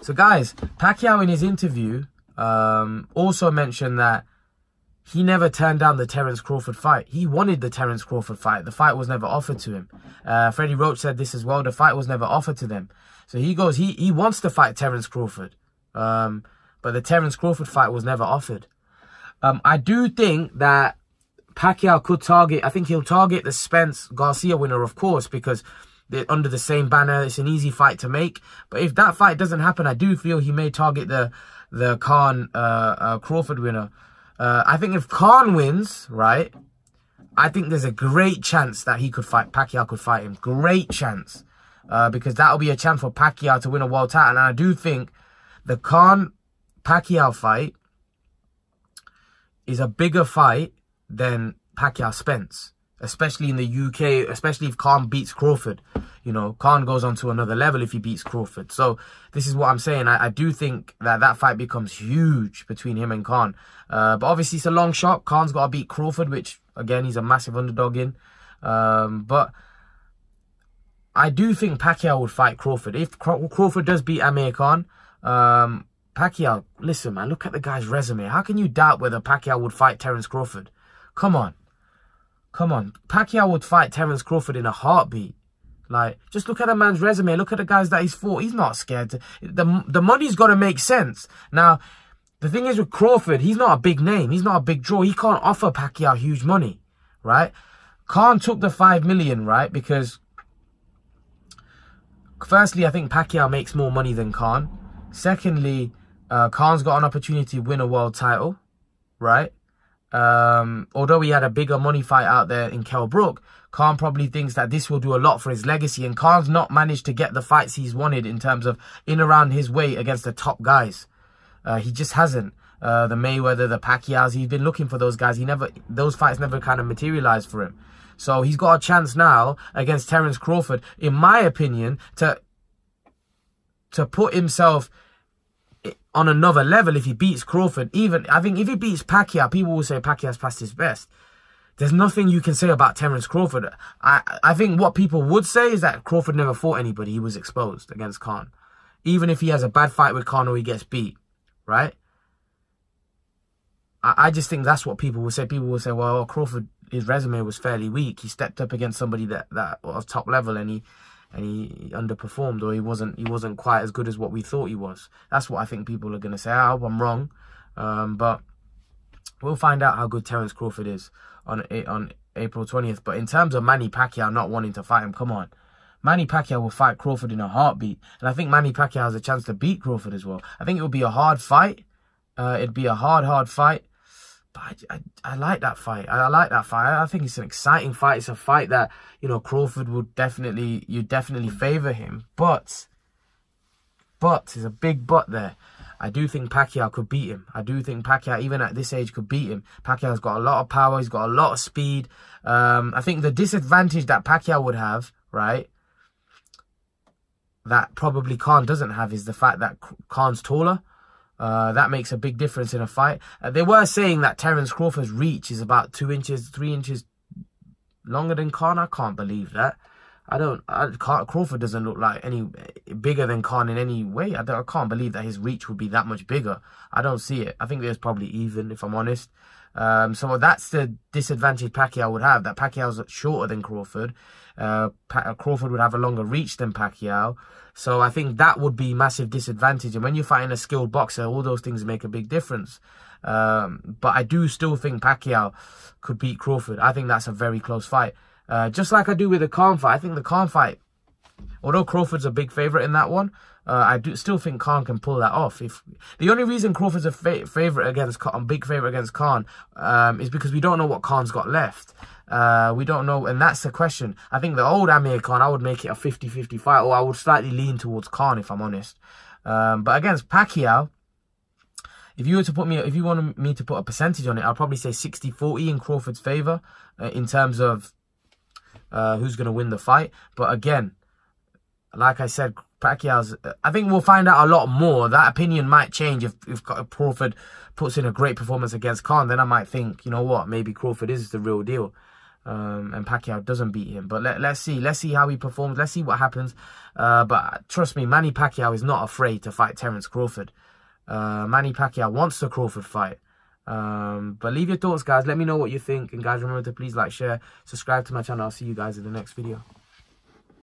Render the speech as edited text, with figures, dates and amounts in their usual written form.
So guys, Pacquiao in his interview also mentioned that he never turned down the Terence Crawford fight. He wanted the Terence Crawford fight. The fight was never offered to him. Freddie Roach said this as well. The fight was never offered to them. So he goes, he wants to fight Terence Crawford. But the Terence Crawford fight was never offered. I do think that Pacquiao could target, I think he'll target the Spence Garcia winner, of course, because they're under the same banner. It's an easy fight to make. But if that fight doesn't happen, I do feel he may target the Khan Crawford winner. I think if Khan wins, right, I think there's a great chance that he could fight, Pacquiao could fight him. Great chance. Because that'll be a chance for Pacquiao to win a world title. And I do think the Khan-Pacquiao fight is a bigger fight than Pacquiao-Spence. Especially in the UK, especially if Khan beats Crawford. You know, Khan goes on to another level if he beats Crawford. So, this is what I'm saying. I do think that that fight becomes huge between him and Khan. But obviously, it's a long shot. Khan's got to beat Crawford, which, again, he's a massive underdog in. But I do think Pacquiao would fight Crawford. If Crawford does beat Amir Khan, Pacquiao, listen, man, look at the guy's resume. How can you doubt whether Pacquiao would fight Terence Crawford? Come on. Come on. Pacquiao would fight Terence Crawford in a heartbeat. Like, just look at a man's resume. Look at the guys that he's fought. He's not scared. The money's got to make sense. Now, the thing is with Crawford, he's not a big name. He's not a big draw. He can't offer Pacquiao huge money, right? Khan took the 5 million, right? Because, firstly, I think Pacquiao makes more money than Khan. Secondly, Khan's got an opportunity to win a world title, right? Although he had a bigger money fight out there in Kell Brook, Khan probably thinks that this will do a lot for his legacy. And Khan's not managed to get the fights he's wanted in terms of in around his weight against the top guys. He just hasn't. The Mayweather, the Pacquiaos, he's been looking for those guys. Those fights never kind of materialized for him. So he's got a chance now against Terence Crawford, in my opinion, to put himself on another level if he beats Crawford. Even, I think if he beats Pacquiao, people will say Pacquiao's past his best. There's nothing you can say about Terence Crawford. I think what people would say is that Crawford never fought anybody. He was exposed against Khan. Even if he has a bad fight with Khan or he gets beat, right? I just think that's what people will say. People will say, well, Crawford, his resume was fairly weak. He stepped up against somebody that was top level and he underperformed, or he wasn't quite as good as what we thought he was. That's what I think people are going to say. I hope I'm wrong. But we'll find out how good Terence Crawford is on April 20th. But in terms of Manny Pacquiao not wanting to fight him, come on. Manny Pacquiao will fight Crawford in a heartbeat. And I think Manny Pacquiao has a chance to beat Crawford as well. I think it will be a hard fight. It'd be a hard fight. But I like that fight. I like that fight. I think it's an exciting fight. It's a fight that, you know, Crawford would definitely favour him. But, there's a big but there. I do think Pacquiao could beat him. I do think Pacquiao, even at this age, could beat him. Pacquiao's got a lot of power. He's got a lot of speed. I think the disadvantage that Pacquiao would have, right, that probably Khan doesn't have, is the fact that Khan's taller. That makes a big difference in a fight. They were saying that Terence Crawford's reach is about 2 inches, 3 inches longer than Khan. I can't believe that. Crawford doesn't look like any bigger than Khan in any way. I can't believe that his reach would be that much bigger. I don't see it. I think there's probably even, if I'm honest. So that's the disadvantage Pacquiao would have, that Pacquiao's shorter than Crawford. Crawford would have a longer reach than Pacquiao. So I think that would be massive disadvantage. And when you're fighting a skilled boxer, all those things make a big difference. But I do still think Pacquiao could beat Crawford. I think that's a very close fight. Just like I do with the Khan fight. I think the Khan fight, although Crawford's a big favourite in that one, I do still think Khan can pull that off. The only reason Crawford's a big favourite against Khan, is because we don't know what Khan's got left. We don't know, and that's the question. I think the old Amir Khan, I would make it a 50-50 fight, or I would slightly lean towards Khan, if I'm honest. But against Pacquiao, if you wanted me to put a percentage on it, I'd probably say 60-40 in Crawford's favour, in terms of who's going to win the fight. But again, like I said, Pacquiao's, I think we'll find out a lot more. That opinion might change if Crawford puts in a great performance against Khan. Then I might think, you know what, maybe Crawford is the real deal. and Pacquiao doesn't beat him. But let's see how he performs. Let's see what happens. But trust me, Manny Pacquiao is not afraid to fight Terence Crawford. Manny Pacquiao wants the Crawford fight. But leave your thoughts, guys. Let me know what you think. And guys, remember to please like, share, subscribe to my channel. I'll see you guys in the next video.